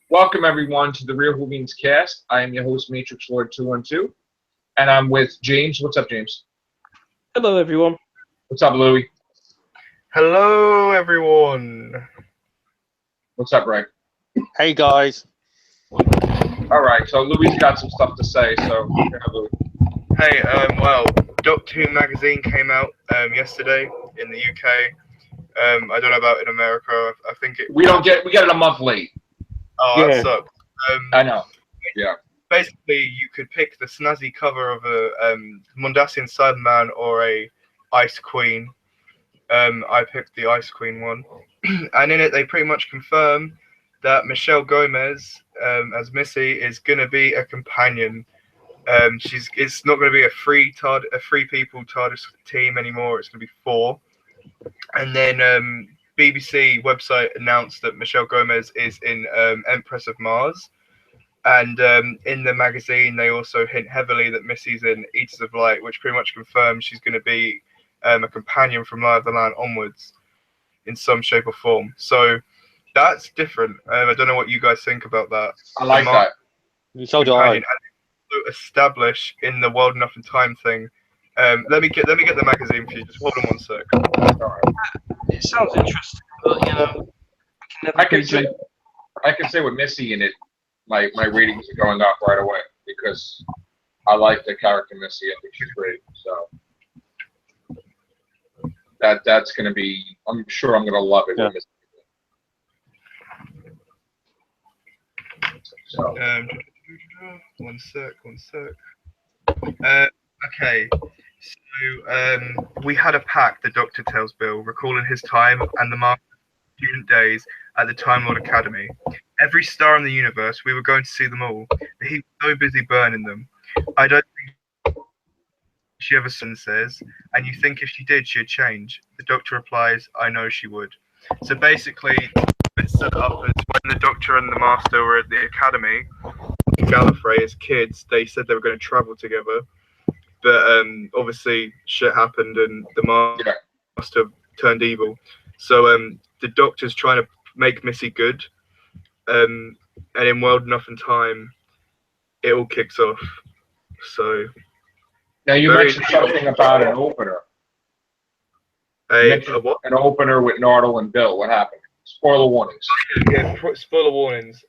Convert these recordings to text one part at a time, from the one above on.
Welcome everyone to the Real Whovians cast. I am your host, Matrix Lord 212, and I'm with James. What's up, James? Hello, everyone. What's up, Louie? Hello, everyone. What's up, Ray? Hey, guys. All right, so Louie's got some stuff to say, so Louie. Hey, well, Doctor Who magazine came out yesterday in the UK. I don't know about in America. I think it. We get it a month late. Oh, Yeah. that sucks. I know. Yeah. Basically, you could pick the snazzy cover of a Mondasian Cyberman or a Ice Queen. I picked the Ice Queen one, and in it they pretty much confirm that Michelle Gomez as Missy is gonna be a companion. It's not going to be a free people TARDIS team anymore. It's going to be 4. And then BBC website announced that Michelle Gomez is in Empress of Mars. And in the magazine, they also hint heavily that Missy's in Eaters of Light, which pretty much confirms she's going to be a companion from Light of the Land onwards in some shape or form. So that's different. I don't know what you guys think about that. I like that. So do I. Establish in the World Enough and Time thing. Let me get the magazine for you. Just hold on one sec. It sounds interesting, but I can say with Missy in it, my ratings are going up right away because I like the character Missy. I think she's great. So that's gonna be. I'm sure I'm gonna love it. Yeah. With Missy. So. One sec. Okay. So we had a pact, the Doctor tells Bill, recalling his time and the Master student days at the Time Lord Academy. Every star in the universe, we were going to see them all, but he was so busy burning them. I don't think she ever says, and you think if she did, she'd change. The Doctor replies, I know she would. So basically, it's set up as when the Doctor and the Master were at the Academy, Gallifrey as kids, they said they were going to travel together, but obviously shit happened and the Master turned evil. So the Doctor's trying to make Missy good, and in World Enough and Time, it all kicks off. So now you mentioned something about an opener. What? An opener with Nardole and Bill. What happened? Spoiler warnings. Yeah, spoiler warnings.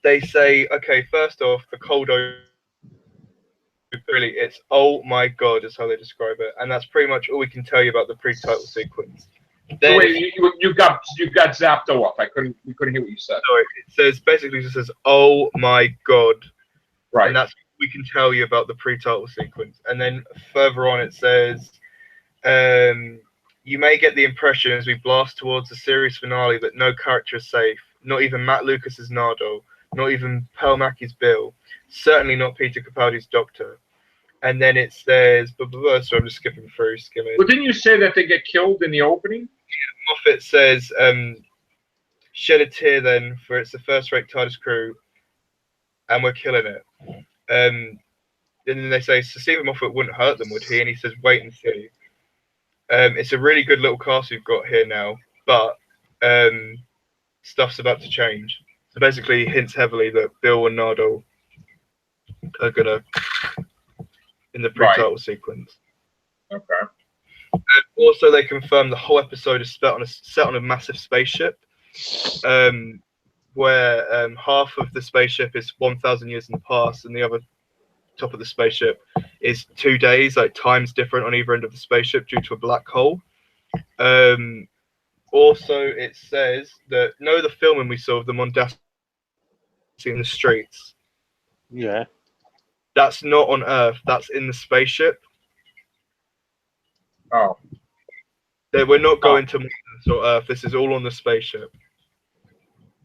They say, okay, first off, the cold open, really, it's oh my god, is how they describe it, and that's pretty much all we can tell you about the pre-title sequence. Then, so wait, you got zapped off. We couldn't hear what you said. Sorry, it says basically just says oh my god, right, and that's what we can tell you about the pre-title sequence. And then further on it says, you may get the impression as we blast towards the series finale that no character is safe, not even Matt Lucas's Nardo. Not even Pearl Mackey's Bill, certainly not Peter Capaldi's Doctor. And then it says, so I'm just skimming. But didn't you say that they get killed in the opening? Yeah, Moffat says, shed a tear then, for it's the first-rate TARDIS crew, and we're killing it. And then they say, so Stephen Moffat wouldn't hurt them, would he? And he says, wait and see. It's a really good little cast we've got here now, but stuff's about to change. So basically, hints heavily that Bill and Nardole are gonna in the pre-title sequence. Okay. And also, they confirm the whole episode is set on a massive spaceship, where half of the spaceship is 1,000 years in the past, and the other top of the spaceship is 2 days. Like time's different on either end of the spaceship due to a black hole. Also, it says that the filming we saw of the Mondasian in the streets. Yeah. That's not on Earth. That's in the spaceship. Oh. We're not going to Mars or Earth. This is all on the spaceship.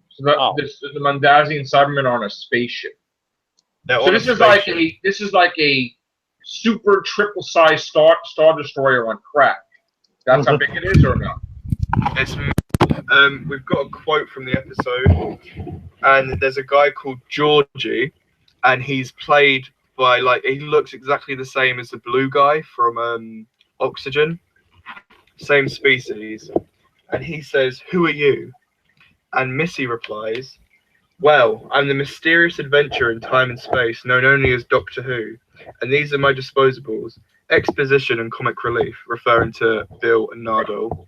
So the Mondasian Cybermen are on a spaceship. So this is like a super triple size star destroyer on crack. That's how big it is, or not? It's we've got a quote from the episode, and there's a guy called Georgie, and he's played by he looks exactly the same as the blue guy from Oxygen, same species, and he says, "Who are you?" And Missy replies, Well, I'm the mysterious adventurer in time and space, known only as Doctor Who, and these are my disposables: exposition and comic relief, referring to Bill and Nardole.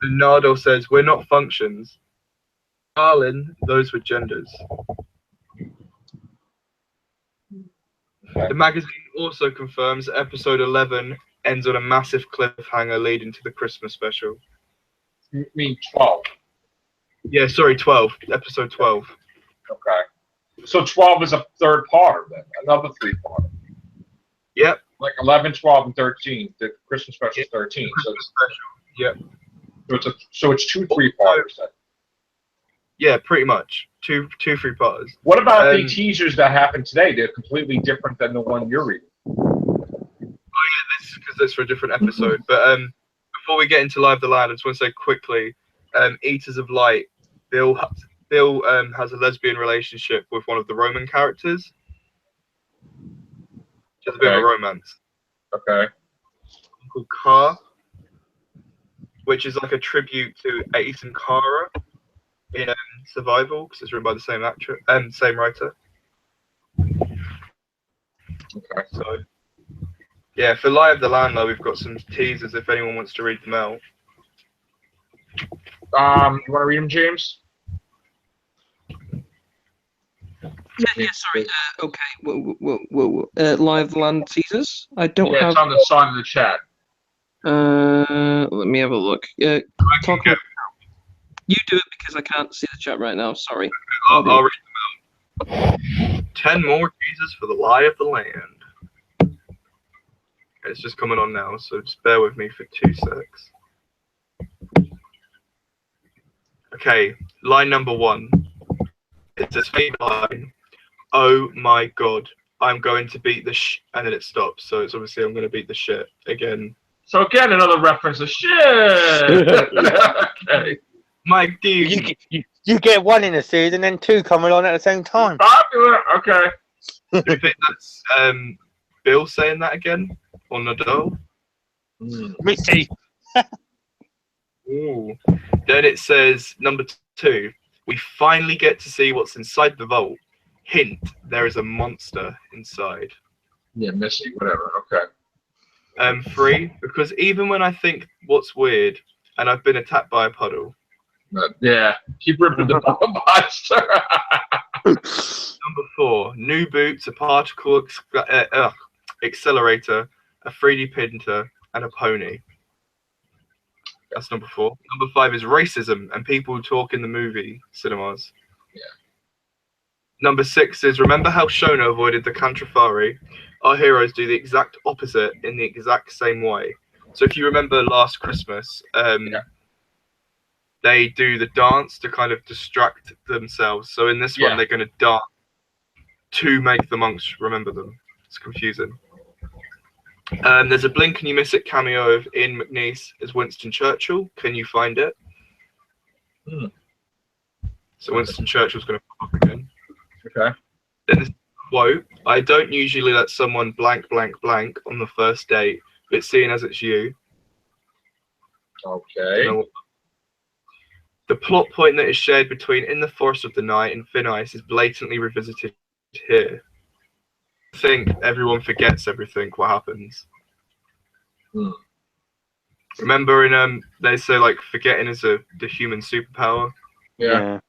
And Nardole says, "We're not functions. Darling, those were genders." The magazine also confirms that episode 11 ends on a massive cliffhanger leading to the Christmas special. You mean 12? Yeah, sorry, 12. Episode 12. Okay. So 12 is a third part then, another 3-part. Yep. Like 11, 12, and 13. The Christmas special is 13. So it's, Yep. so it's 2 3-parters then. Yeah, pretty much. Two 3-parters. What about the teasers that happened today? They're completely different than the one you're reading. This is because that's for a different episode. But before we get into Live the Land, I just want to say quickly, Eaters of Light, Bill has a lesbian relationship with one of the Roman characters. Just a bit of a romance. Okay. Called Car, which is like a tribute to Ace and Cara in Survival, because it's written by the same actor and same writer. Okay. So, yeah, for Live the Land, though, we've got some teasers if anyone wants to read them out. You want to read them, James? Yeah, sorry. Okay. Live Land teasers. I don't have. It's on the side of the chat. Let me have a look. Talk about. You do it because I can't see the chat right now. Sorry. I'll read them out. 10 more teasers for the Lie of the Land. It's just coming on now, so just bear with me for 2 secs. Okay, line number 1. It's a fake line. Oh my god, I'm going to beat the and then it stops. So it's obviously I'm going to beat the shit again. So again, another reference to shit. Okay. My dude. You get 1 in a season and 2 coming on at the same time. Popular. Okay. Do you think that's Bill saying that again? Or Nadal? Missy. Ooh. Then it says, number 2, we finally get to see what's inside the vault. Hint, there is a monster inside. Yeah, Missy, whatever. Okay. 3, because even when I think what's weird, and I've been attacked by a puddle. Yeah, keep ripping the monster. Number 4, new boots, a particle accelerator, a 3D printer, and a pony. That's number 4. Number 5 is racism and people who talk in the movie cinemas. Yeah. Number 6 is remember how Shona avoided the Cantrafari? Our heroes do the exact opposite in the exact same way. So if you remember last Christmas, they do the dance to kind of distract themselves. So in this one, they're going to dance to make the monks remember them. It's confusing. There's a blink and you miss it cameo of Ian McNeice as Winston Churchill. Can you find it? So Winston Churchill's going to pop up again. Okay. Then this quote, I don't usually let someone blank, blank, blank on the first date, but seeing as it's you. Okay. The plot point that is shared between In the Forest of the Night and Thin Ice is blatantly revisited here. I think everyone forgets everything, what happens. Remember in they say like forgetting is the human superpower. Yeah.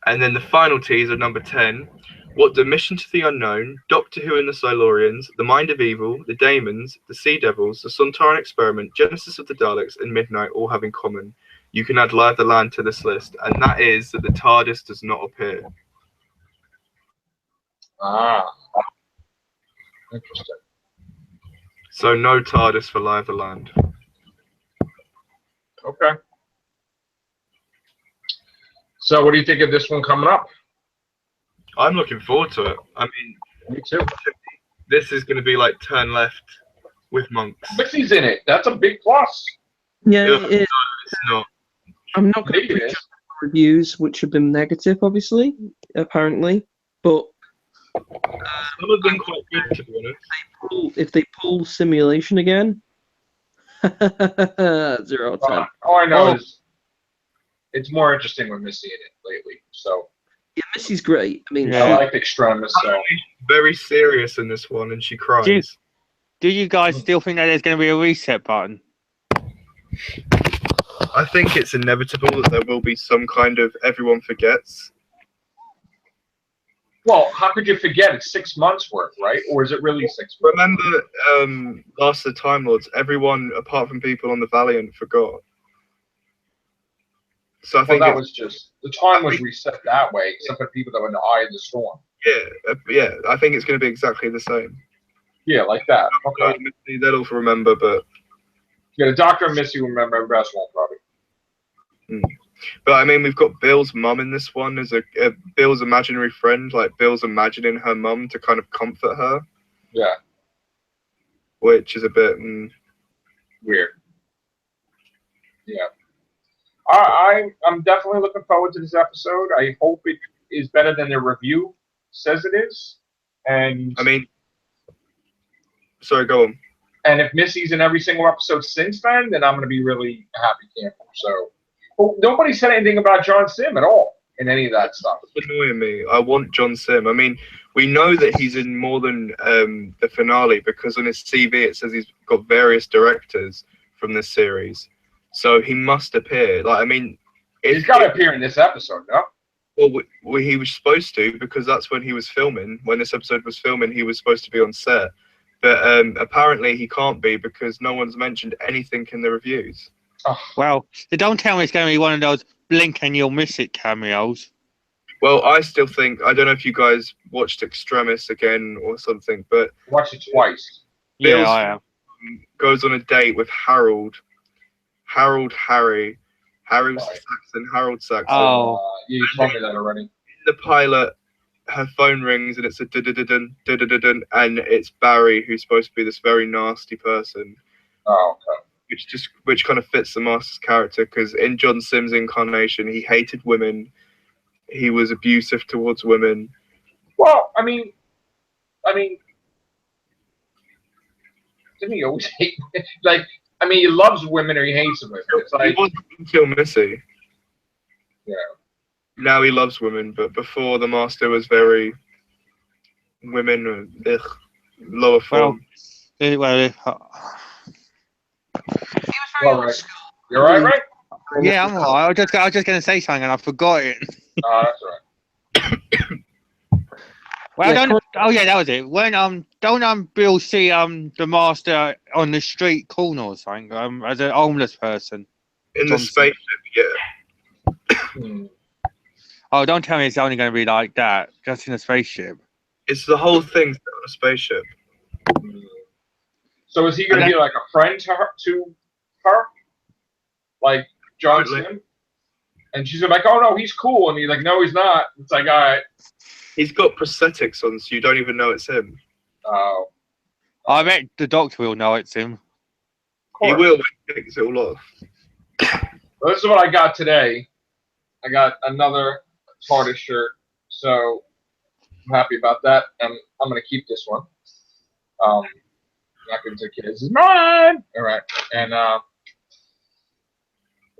And then the final teaser, number 10. What do Mission to the Unknown, Doctor Who and the Silurians, The Mind of Evil, The Daemons, The Sea Devils, The Sontaran Experiment, Genesis of the Daleks, and Midnight all have in common? You can add Live the Land to this list, and that is that the TARDIS does not appear. Ah. Interesting. So no TARDIS for Live the Land. Okay. So what do you think of this one coming up? I'm looking forward to it. I mean, Me too. this is going to be like turn left with monks. Missy's in it. That's a big plus. Yeah, Ugh, it is. no, it's not. I'm not going to Maybe it put is. reviews, which have been negative, obviously, apparently. But Some of them quite good, to be honest. if they pull simulation again, 0 out of 10. All I know is it's more interesting with Missy in it lately. So Yeah, Missy's great. I mean, Yeah. I liked Extremis, so Very serious in this one, and she cries. Jeez. Do you guys still think that there's going to be a reset button? I think it's inevitable that there will be some kind of everyone forgets. well, how could you forget? It's 6 months worth, right? Or is it really 6 months? Remember, Last of the Time Lords, everyone apart from people on the Valiant forgot. So I Well, think that was just the time was reset that way, except for people that were in the eye of the storm. yeah, I think it's going to be exactly the same. Yeah, like that. Okay. They'll all remember, but Yeah, the Doctor and Missy will remember, and Bess won't probably. But I mean, we've got Bill's mum in this one as a Bill's imaginary friend. Like Bill's imagining her mum to kind of comfort her. Yeah. Which is a bit Weird. Yeah. I'm definitely looking forward to this episode. I hope it is better than the review says it is. And I mean, sorry, go on. And if Missy's in every single episode since then I'm going to be really happy camper. So, well, nobody said anything about John Sim at all in any of that stuff. It's annoying me. I want John Sim. I mean, we know that he's in more than the finale because on his CV it says he's got various directors from this series. So he must appear. Like, I mean, He's got to appear in this episode, no? Well, he was supposed to because that's when he was filming. When this episode was filming, he was supposed to be on set. But apparently he can't be because no one's mentioned anything in the reviews. Oh. Well, they don't tell me it's going to be one of those blink and you'll miss it cameos. Well, I still think, I don't know if you guys watched Extremis again or something, but Watched it twice. Yeah, Bill's I am. goes on a date with Harold Saxon. Oh. You told me that already. In the pilot, her phone rings and it's a dun and it's Barry, who's supposed to be this very nasty person. Oh, okay. Which kind of fits the Master's character because in John Sim's incarnation, he hated women. He was abusive towards women. Well, I mean, didn't he always hate? Like, I mean, he loves women or he hates women. It's like He wasn't until Missy. Yeah. Now he loves women, but before the Master was very women, lower form. Well, All right. You're right, right? yeah, I'm alright. I was just going to say something and I forgot it. Oh, that's all right. Well, Yeah, oh yeah, that was it. When don't Bill see the Master on the street corner or something as a homeless person? In the Johnson. spaceship, yeah. Hmm. Oh, don't tell me it's only going to be like that, just in a spaceship. It's the whole thing set on a spaceship. So is he going to be like a friend to her? Like John Sim? And she's gonna be like, oh no, he's cool. And he's like, no, he's not. It's like, all right. He's got prosthetics on, so you don't even know it's him. Oh. I bet the Doctor will know it's him. He will when he takes it all off. Well, this is what I got today. I got another TARDIS shirt, so I'm happy about that. And I'm gonna keep this one. I'm not gonna take it. This is mine. All right. And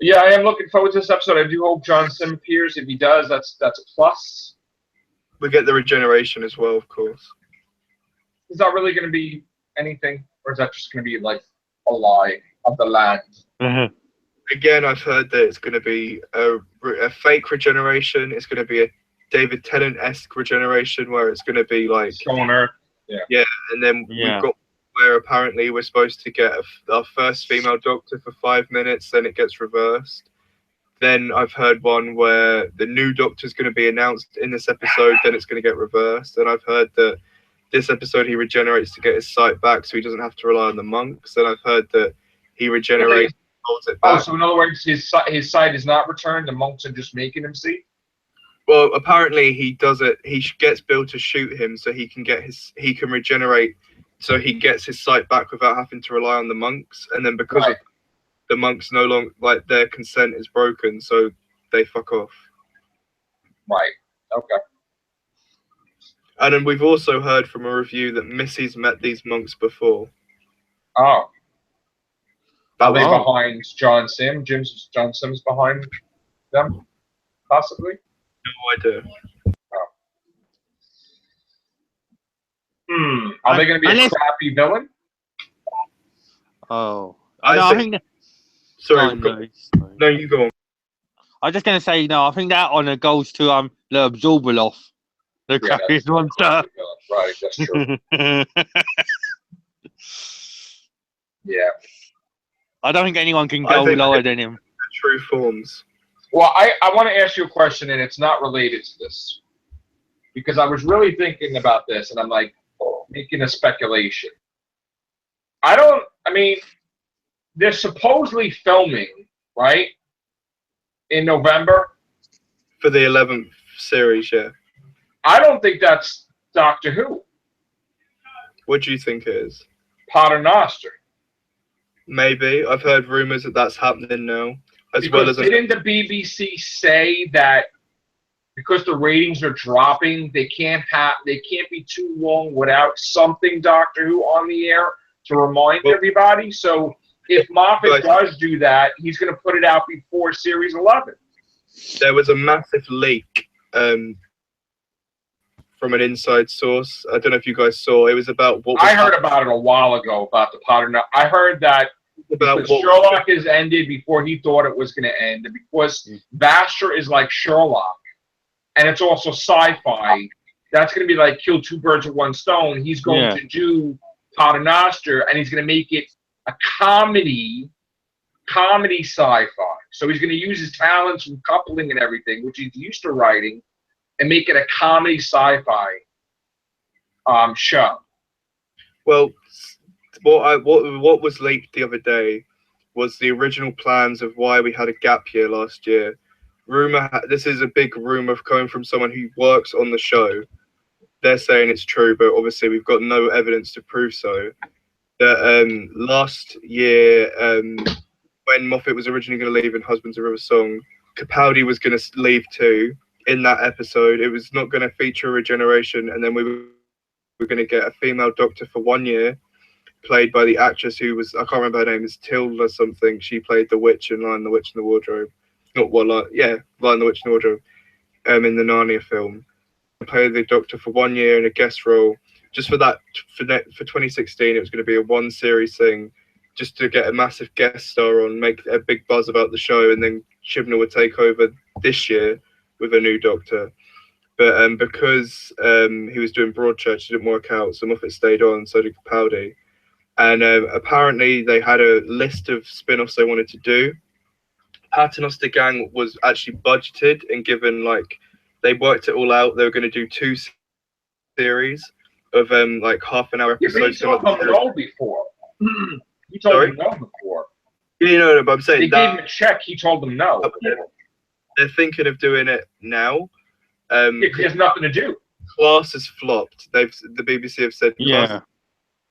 yeah, I am looking forward to this episode. I do hope John Sim appears. If he does, that's a plus. We get the regeneration as well, of course. Is that really going to be anything, or is that just going to be like a lie of the land? Mm-hmm. Again, I've heard that it's going to be a fake regeneration. It's going to be a David Tennant-esque regeneration where it's going to be like On Earth. Yeah, and then we've got where apparently we're supposed to get our first female Doctor for 5 minutes, then it gets reversed. Then I've heard one where the new Doctor's going to be announced in this episode, then it's going to get reversed. And I've heard that this episode he regenerates to get his sight back so he doesn't have to rely on the monks. And I've heard that he regenerates and holds it back. Oh, so in other words, his sight is not returned, the monks are just making him see? Well, apparently he does it. He gets Bill to shoot him so he can regenerate so he gets his sight back without having to rely on the monks. And then because of the monks no longer, like, their consent is broken, so they fuck off. Right. Okay. And then we've also heard from a review that Missy's met these monks before. Oh. Are they behind John Sim? John Sim's behind them? Possibly? No idea. Are they going to be Unless- a crappy villain? Oh, I I think. Sorry, Oh, go- no. no, you go on. I was just gonna say no. I think that honour goes to the Absorbaloff, the Yeah, crappiest monster. Right, that's true. Yeah. I don't think anyone can I go think- lower than him. True forms. Well, I want to ask you a question, and it's not related to this. Because I was really thinking about this, and I'm like, making a speculation. I mean, they're supposedly filming, right? In November. For the 11th series, yeah. I don't think that's Doctor Who. What do you think it is? Paternoster. Maybe. I've heard rumours that that's happening now. As Because well as... didn't the BBC say that because the ratings are dropping, they can't be too long without something Doctor Who on the air to remind everybody. So if Moffat does do that, he's going to put it out before Series 11. There was a massive leak from an inside source. I don't know if you guys saw. It was about what was I heard about it a while ago about the Paternoster. I heard that because Sherlock has ended before he thought it was going to end, and because Vasher is like Sherlock, and it's also sci-fi, that's going to be like kill two birds with one stone. He's going to do Paternoster, and he's going to make it a comedy sci-fi. So he's going to use his talents from coupling and everything, which he's used to writing, and make it a comedy sci-fi show. Well, what was leaked the other day was the original plans of why we had a gap year last year. This is a big rumor coming from someone who works on the show. They're saying it's true, but obviously we've got no evidence to prove so. That last year, when Moffat was originally going to leave in Husbands of River Song, Capaldi was going to leave too. In that episode, it was not going to feature a regeneration, and then we were going to get a female Doctor for 1 year, played by the actress who was, I can't remember her name, is Tilda something. She played the witch in Lion, the Witch and the Wardrobe. Lion, the Witch and the Wardrobe, in the Narnia film. Played the Doctor for 1 year in a guest role. Just for that, for 2016, it was going to be a one series thing, just to get a massive guest star on, make a big buzz about the show, and then Chibnall would take over this year with a new Doctor. But because he was doing Broadchurch, it didn't work out, so Moffat stayed on, so did Capaldi. And apparently they had a list of spin-offs they wanted to do. Paternoster Gang was actually budgeted and given, like, they worked it all out. They were going to do 2 series of like half-an-hour episodes. Yeah, but he told them no before. He told them no before. You know, but I'm saying they gave him a check. He told them no. They're thinking of doing it now. Because there's nothing to do. Class has flopped. The BBC have said Yeah.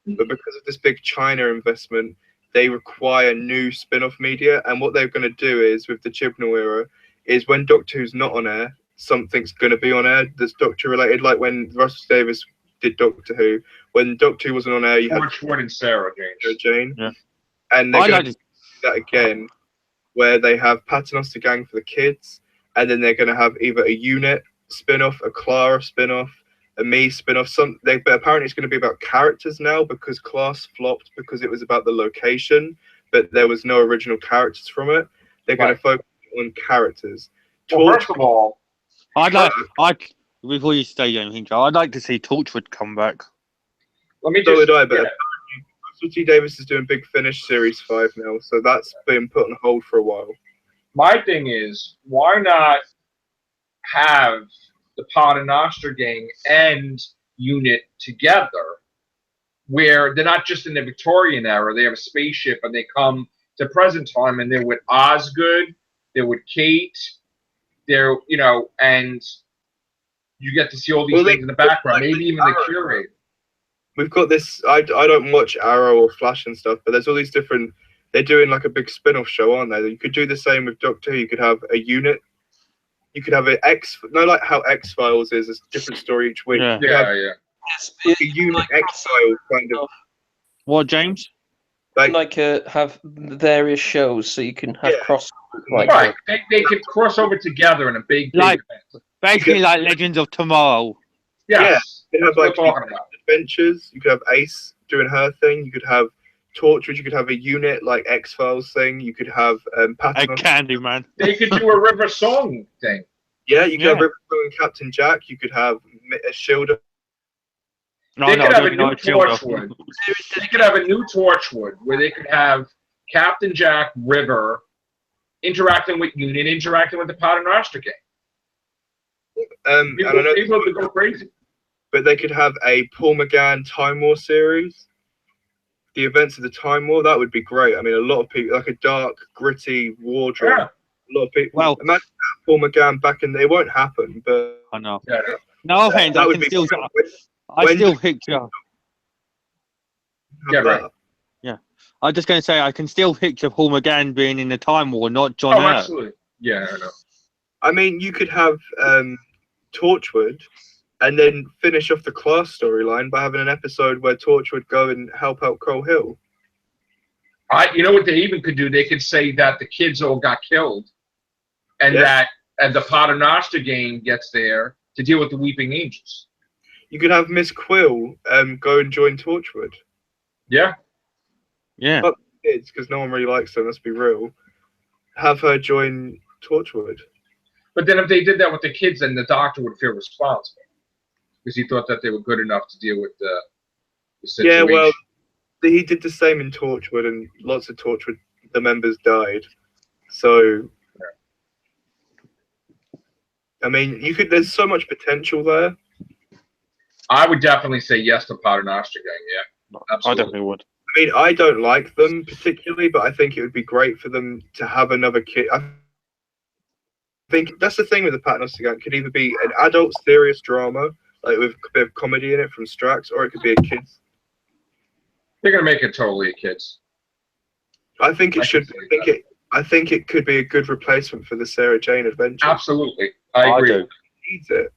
but because of this big China investment, they require new spin-off media. And what they're going to do is, with the Chibnall era, is when Doctor Who's not on air, something's going to be on air that's Doctor related. Like when Russell Davies did Doctor Who, when Doctor Who wasn't on air, you had Schwartz and Sarah Jane. Yeah. And they're going to do that again, where they have Paternoster Gang for the kids, and then they're going to have either a unit spin-off, a Clara spin-off, a Me spin-off. But apparently it's going to be about characters now, because Class flopped because it was about the location, but there was no original characters from it. They're going to focus on characters. Well, first of all, before you say anything, Joe, I'd like to see Torchwood come back. Let me just. So would I, but Russell T Davies is doing Big Finish Series 5 now, so that's been put on hold for a while. My thing is, why not have the Paternoster Gang and unit together, where they're not just in the Victorian era, they have a spaceship and they come to present time, and they're with Osgood, they're with Kate, they're, and you get to see all these things in the background, maybe even the curator. We've got this, I don't watch Arrow or Flash and stuff, but there's all these different, they're doing like a big spin-off show, aren't they? You could do the same with Doctor Who. You could have a unit. You could have like how X-Files is a different story each week. Yeah. A unit X-Files kind of. What, James? Like have various shows so you can have cross. Right, they could cross over together in a big event. Basically like Legends of Tomorrow. Yes, they have like talking about. Adventures. You could have Ace doing her thing. You could have Torchwood. You could have a unit like X-Files thing. You could have A Patton. Candyman. They could do a River Song thing. Yeah, you could have Yeah. River Song and Captain Jack. You could have a Shield. No, They no, could have a no, new no, Shield. Torchwood. They could have a new Torchwood where they could have Captain Jack, River, interacting with Union, interacting with the Paternoster gang. And I know, People would go crazy. but they could have a Paul McGann Time War series. The events of the Time War, that would be great. I mean, a lot of people, like a dark, gritty war drama. Yeah. A lot of people. Well- Imagine that Paul McGann back in. It won't happen, but I know. Yeah. No offense, that I would can be still, great. I when- still picture. Yeah, right. I'm just going to say I can still picture Paul McGann being in the Time War, not John Oh, Hurt. absolutely. Yeah, I know. I mean, you could have Torchwood, and then finish off the class storyline by having an episode where Torchwood go and help out Crow Hill. You know what they even could do? They could say that the kids all got killed, and Yeah. the Paternoster gang gets there to deal with the Weeping Angels. You could have Miss Quill go and join Torchwood. Yeah. Yeah. But kids, because no one really likes them. Let's be real. Have her join Torchwood. But then if they did that with the kids, then the Doctor would feel responsible because he thought that they were good enough to deal with the situation. Yeah, well, he did the same in Torchwood, and lots of Torchwood the members died. So, I mean, you could. There's so much potential there. I would definitely say yes to Paternoster gang. Yeah, I absolutely. definitely would. I mean, I don't like them particularly, but I think it would be great for them to have another kid. I think that's the thing with the Paternoster gang. It could either be an adult serious drama, like with a bit of comedy in it from Strax, or it could be a kids. They're gonna make it totally kids. I think it I should. can see I think it. I think it could be a good replacement for the Sarah Jane Adventure. Absolutely, I agree. do. With It needs it.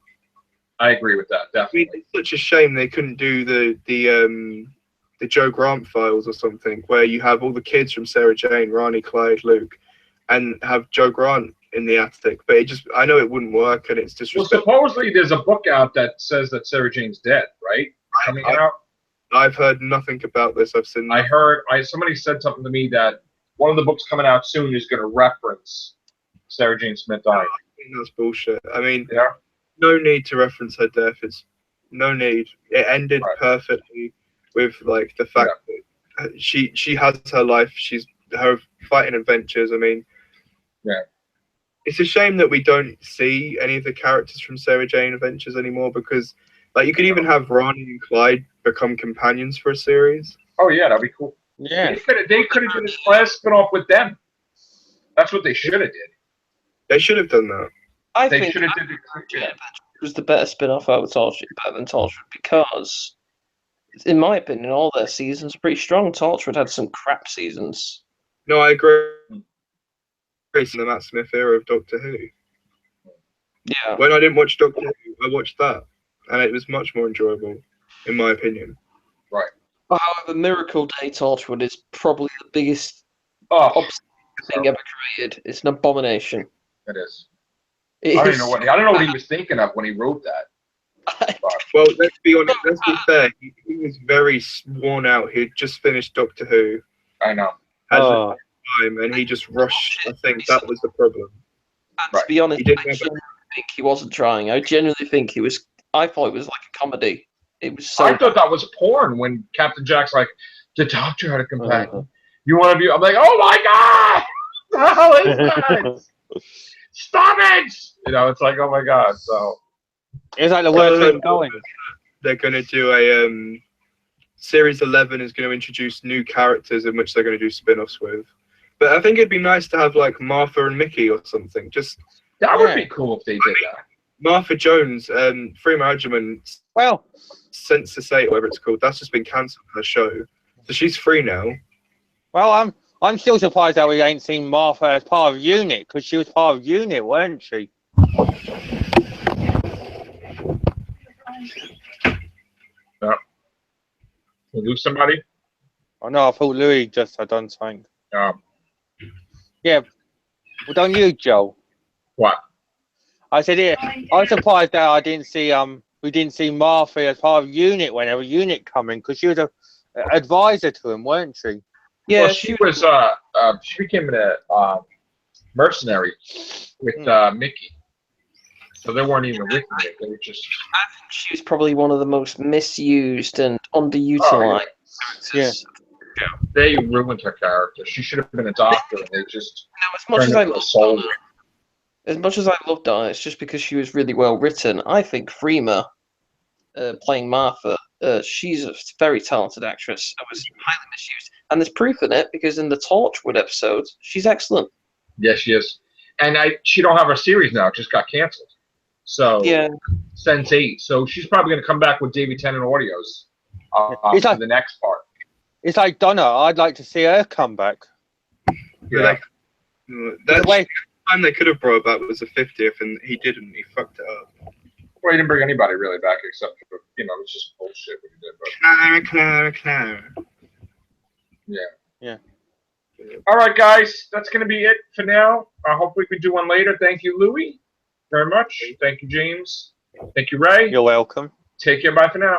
I agree with that. I mean, Definitely. it's such a shame they couldn't do the Joe Grant files or something, where you have all the kids from Sarah Jane, Ronnie, Clyde, Luke, and have Joe Grant in the attic. But it just, I know it wouldn't work, and it's Well, disrespectful. supposedly there's a book out that says that Sarah Jane's dead, right? Coming out. I've heard nothing about this. I've seen. I heard. Somebody said something to me that one of the books coming out soon is going to reference Sarah Jane Smith dying. That's bullshit. I mean, Yeah. no need to reference her death. It's no need. It ended Right. perfectly with like the fact that she has her life. She's her fighting adventures. I mean, Yeah. It's a shame that we don't see any of the characters from Sarah Jane Adventures anymore, because like you could even have Ronnie and Clyde become companions for a series. Oh yeah, that'd be cool. Yeah. They could have done this class spin off with them. That's what they should have did. They should have done that. I They think should have did it was the better spin-off out of Torchwood, better than Torchwood, because, in my opinion, all their seasons are pretty strong. Torchwood had some crap seasons. No, I agree. In the Matt Smith era of Doctor Who. Yeah. When I didn't watch Doctor Who, I watched that, and it was much more enjoyable, in my opinion. However, Miracle Day Torchwood is probably the biggest Oh, thing ever created. It's an abomination. it is. It I don't is- know what he was thinking of when he wrote that. Well, let's be honest. Let's be fair. He was very worn out. He had just finished Doctor Who, I know. had Oh, time, and he just rushed. I think that was the problem. And Right. to be honest, He didn't I have genuinely think he wasn't trying. I genuinely think he was. I thought it was like a comedy. It was so. I thought that was porn when Captain Jack's like, the Doctor had a companion. Uh-huh. You want to be? I'm like, oh my god! What the hell is that? Stop it! You know, it's like, oh my god. So it's like the worst thing going. They're going to do a series 11 is going to introduce new characters in which they're going to do spin-offs with. But I think it'd be nice to have like Martha and Mickey or something. Just that would Yeah. be cool if they did that. Martha Jones, Freema Agyeman, Well, Census 8, whatever it's called. That's just been cancelled her show, so she's free now. I'm still surprised that we ain't seen Martha as part of Unit, because she was part of Unit, weren't she? We lose somebody. I know. I thought Louie just had done something. Yeah. Well done, you, Joe. What? I said, yeah. I'm surprised that I didn't see we didn't see Martha as part of UNIT whenever UNIT come in, because she was a advisor to him, weren't she? Yeah, Well, she was she became a mercenary with Mickey, so they weren't even with me. They were just. I think she was probably one of the most misused and underutilized. Yeah. They ruined her character. She should have been a doctor, and they just As much turned as I her into a loved soldier. Donna, it's just because she was really well written. I think Freema, playing Martha, she's a very talented actress. I was highly misused, and there's proof in it because in the Torchwood episode, she's excellent. Yes, she is. And she don't have her series now. It just got canceled. So Yeah, Sense8. So she's probably going to come back with David Tennant audios It's for like- the next part. It's like Donna. I'd like to see her come back. Yeah. Yeah. That Wait. time they could have brought back was the 50th, and he didn't. He fucked it up. Well, he didn't bring anybody really back except for, it's just bullshit what he did. But Clara. yeah. All right, guys. That's going to be it for now. I hope we can do one later. Thank you, Louie, very much. Thank you, James. Thank you, Ray. You're welcome. Take care. Bye for now.